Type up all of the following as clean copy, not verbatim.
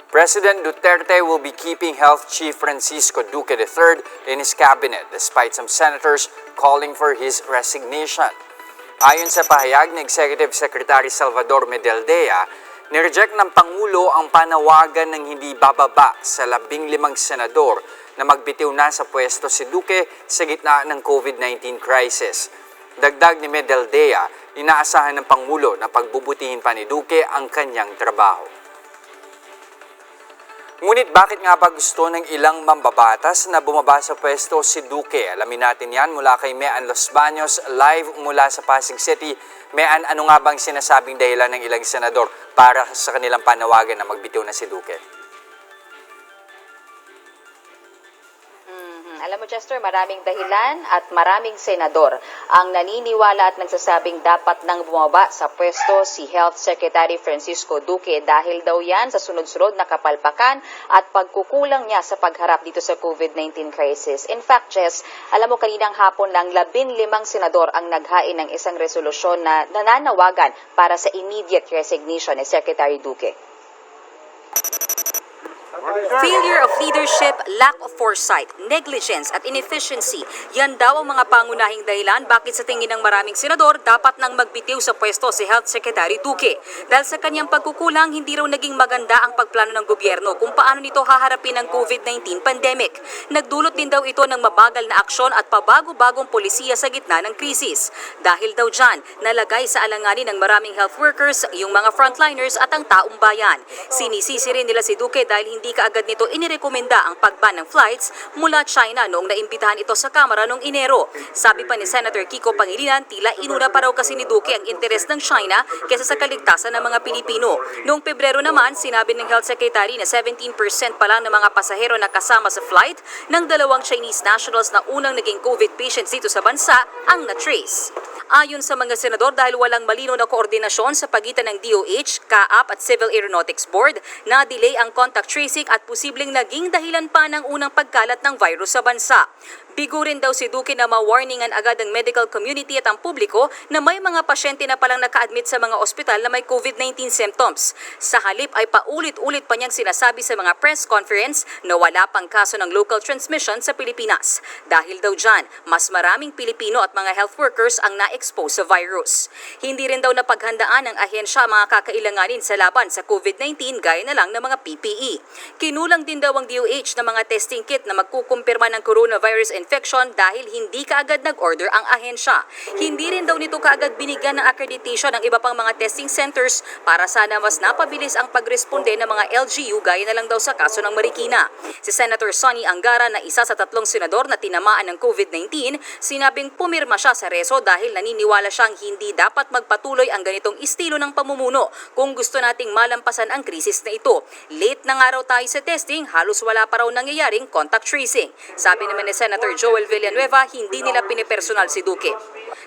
President Duterte will be keeping Health Chief Francisco Duque III in his cabinet despite some senators calling for his resignation. Ayon sa pahayag ni Executive Secretary Salvador Medaldea, nireject ng Pangulo ang panawagan ng hindi bababa sa 15 senador na magbitiw na sa pwesto si Duque sa gitna ng COVID-19 crisis. Dagdag ni Medaldea, inaasahan ng Pangulo na pagbubutihin pa ni Duque ang kanyang trabaho. Ngunit bakit nga ba gusto ng ilang mambabatas na bumaba sa pwesto si Duque? Alamin natin yan mula kay Mean Los Baños, live mula sa Pasig City. Mean, ano nga bang sinasabing dahilan ng ilang senador para sa kanilang panawagan na magbitiw na si Duque? Alam mo, Chester, maraming dahilan at maraming senador ang naniniwala at nagsasabing dapat nang bumaba sa pwesto si Health Secretary Francisco Duque dahil daw yan sa sunod-sunod na kapalpakan at pagkukulang niya sa pagharap dito sa COVID-19 crisis. In fact, Jess, alam mo kaninang hapon lang 15 senador ang naghain ng isang resolusyon na nananawagan para sa immediate resignation ni Secretary Duque. Failure of leadership, lack of foresight, negligence at inefficiency, yan daw ang mga pangunahing dahilan bakit sa tingin ng maraming senador dapat nang magbitiw sa pwesto si Health Secretary Duque. Dahil sa kanyang pagkukulang, hindi raw naging maganda ang pagplano ng gobyerno kung paano nito haharapin ang COVID-19 pandemic. Nagdulot din daw ito ng mabagal na aksyon at pabago-bagong polisiya sa gitna ng krisis. Dahil daw dyan, nalagay sa alanganin ng maraming health workers, yung mga frontliners at ang taong bayan. Sinisisi rin nila si Duque dahil hindi kaagad nito inirekomenda ang pagban ng flights mula China noong naimbitahan ito sa Kamara noong Enero. Sabi pa ni Senator Kiko Pangilinan, tila inuna pa raw kasi ni Duque ang interes ng China kaysa sa kaligtasan ng mga Pilipino. Noong Pebrero naman, sinabi ng Health Secretary na 17% pa lang ng mga pasahero na kasama sa flight ng 2 Chinese nationals na unang naging COVID patients dito sa bansa ang na-trace. Ayon sa mga senador, dahil walang malinaw na koordinasyon sa pagitan ng DOH, CAAP at Civil Aeronautics Board, na-delay ang contact tracing at posibleng naging dahilan pa ng unang pagkalat ng virus sa bansa. Bigo rin daw si Duque na ma-warningan agad ang medical community at ang publiko na may mga pasyente na palang naka-admit sa mga ospital na may COVID-19 symptoms. Sa halip ay paulit-ulit pa niyang sinasabi sa mga press conference na wala pang kaso ng local transmission sa Pilipinas. Dahil daw dyan, mas maraming Pilipino at mga health workers ang na-expose sa virus. Hindi rin daw napaghandaan ng ahensya ang mga kakailanganin sa laban sa COVID-19 gaya na lang ng mga PPE. Kinulang din daw ang DOH ng mga testing kit na magkukumpirma ng coronavirus infection dahil hindi kaagad nag-order ang ahensya. Hindi rin daw nito kaagad binigyan ng accreditation ng iba pang mga testing centers para sana mas napabilis ang pagresponde ng mga LGU gaya na lang daw sa kaso ng Marikina. Si Senator Sonny Angara na isa sa 3 senador na tinamaan ng COVID-19, sinabing pumirma siya sa reso dahil naniniwala siyang hindi dapat magpatuloy ang ganitong estilo ng pamumuno kung gusto nating malampasan ang krisis na ito. Late na nga raw tayo sa testing, halos wala pa raw nangyayaring contact tracing. Sabi naman ni Senator Joel Villanueva, hindi nila pinipersonal si Duque.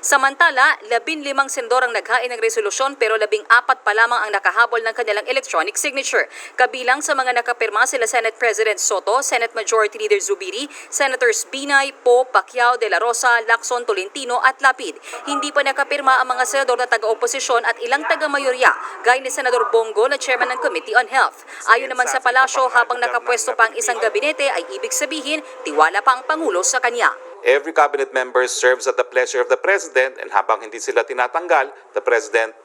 Samantala, 15 senador ang naghain ng resolusyon pero 14 pa lamang ang nakahabol ng kanilang electronic signature. Kabilang sa mga nakapirma sila Senate President Soto, Senate Majority Leader Zubiri, Senators Binay, Poe, Pacquiao, De La Rosa, Lacson, Tolentino at Lapid. Hindi pa nakapirma ang mga senador na taga-oposisyon at ilang taga-mayorya, gaya ni Senador Bongo na chairman ng Committee on Health. Ayon naman sa palasyo, habang nakapwesto pa ang isang gabinete ay ibig sabihin, tiwala pa ang Pangulo sa kanya. Every cabinet member serves at the pleasure of the President, and habang hindi sila tinatanggal, the President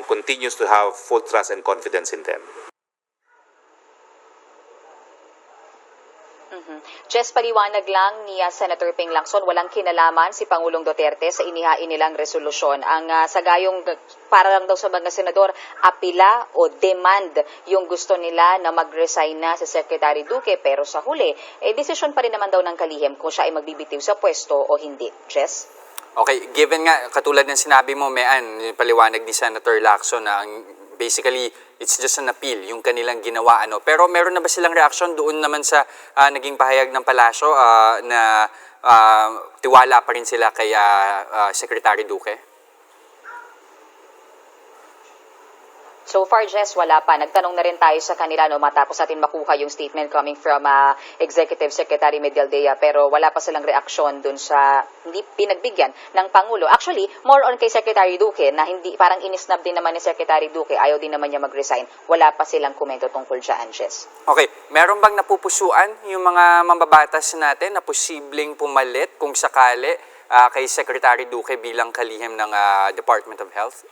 continues to have full trust and confidence in them. Just paliwanag lang ni Senator Ping Lacson, walang kinalaman si Pangulong Duterte sa inihain nilang resolusyon. Ang sagayong para lang daw sa mga senador, apila o demand yung gusto nila na mag-resign na si Secretary Duque, pero sa huli, desisyon pa rin naman daw ng kalihim kung siya ay magbibitiw sa pwesto o hindi. Jess? Okay, given nga, katulad ng sinabi mo, Mean, paliwanag ni Senator Lacson na basically, it's just an appeal, yung kanilang ginawa. Pero meron na ba silang reaksyon doon naman sa naging pahayag ng palasyo na tiwala pa rin sila kay Secretary Duque? So far, Jess, wala pa. Nagtanong na rin tayo sa kanila matapos natin makuha yung statement coming from Executive Secretary Medialdea, pero wala pa silang reaksyon dun sa hindi pinagbigyan ng Pangulo. Actually, more on kay Secretary Duque na hindi, parang inisnab din naman ni Secretary Duque, ayaw din naman niya mag-resign. Wala pa silang komento tungkol dyan, Jess. Okay, meron bang napupusuan yung mga mambabatas natin na posibleng pumalit kung sakali kay Secretary Duque bilang kalihim ng Department of Health?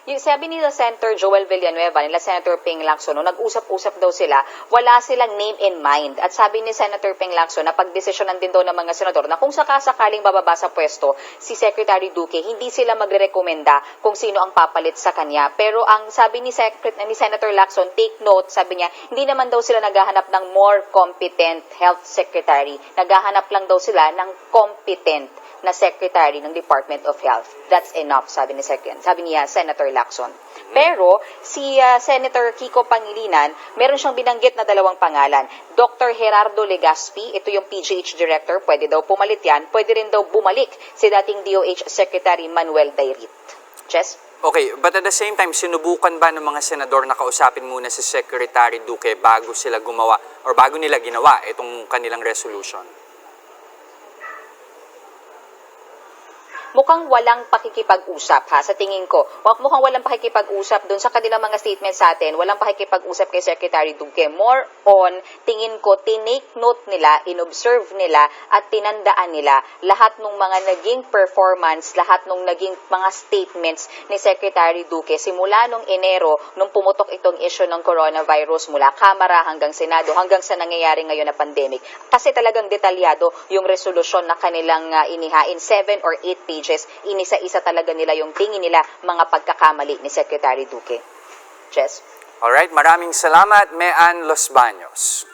Yung sabi nila Senator Joel Villanueva, nila Senator Ping Lacson, nag-usap-usap daw sila, wala silang name in mind. At sabi ni Senator Ping Lacson na pagdesisyonan din daw ng mga senador na kung sakasakaling bababa sa pwesto si Secretary Duque, hindi sila magre-rekomenda kung sino ang papalit sa kanya. Pero ang sabi ni Senator Lacson, take note, sabi niya, hindi naman daw sila naghahanap ng more competent health secretary. Naghahanap lang daw sila ng competent na Secretary ng Department of Health. That's enough, sabi ni Senator Lacson. Pero si Senator Kiko Pangilinan, meron siyang binanggit na dalawang pangalan. Dr. Gerardo Legaspi, ito yung PGH Director, pwede daw pumalit yan. Pwede rin daw bumalik si dating DOH Secretary Manuel Dairit. Jess? Okay, but at the same time, sinubukan ba ng mga senador na kausapin muna si Secretary Duque bago sila gumawa or bago nila ginawa itong kanilang resolution? Mukhang walang pakikipag-usap sa tingin ko. Mukhang walang pakikipag-usap doon sa kanilang mga statements sa atin. Walang pakikipag-usap kay Secretary Duque. More on, tingin ko, tinake note nila, inobserve nila, at tinandaan nila lahat ng mga naging performance, lahat ng naging mga statements ni Secretary Duque simula nung Enero, nung pumutok itong issue ng coronavirus mula Kamara hanggang Senado, hanggang sa nangyayari ngayon na pandemic. Kasi talagang detalyado yung resolusyon na kanilang inihain, 7 or 8 pages. Inisa-isa talaga nila yung tingin nila mga pagkakamali ni Secretary Duque. Jess? Alright, maraming salamat, Mean Los Baños.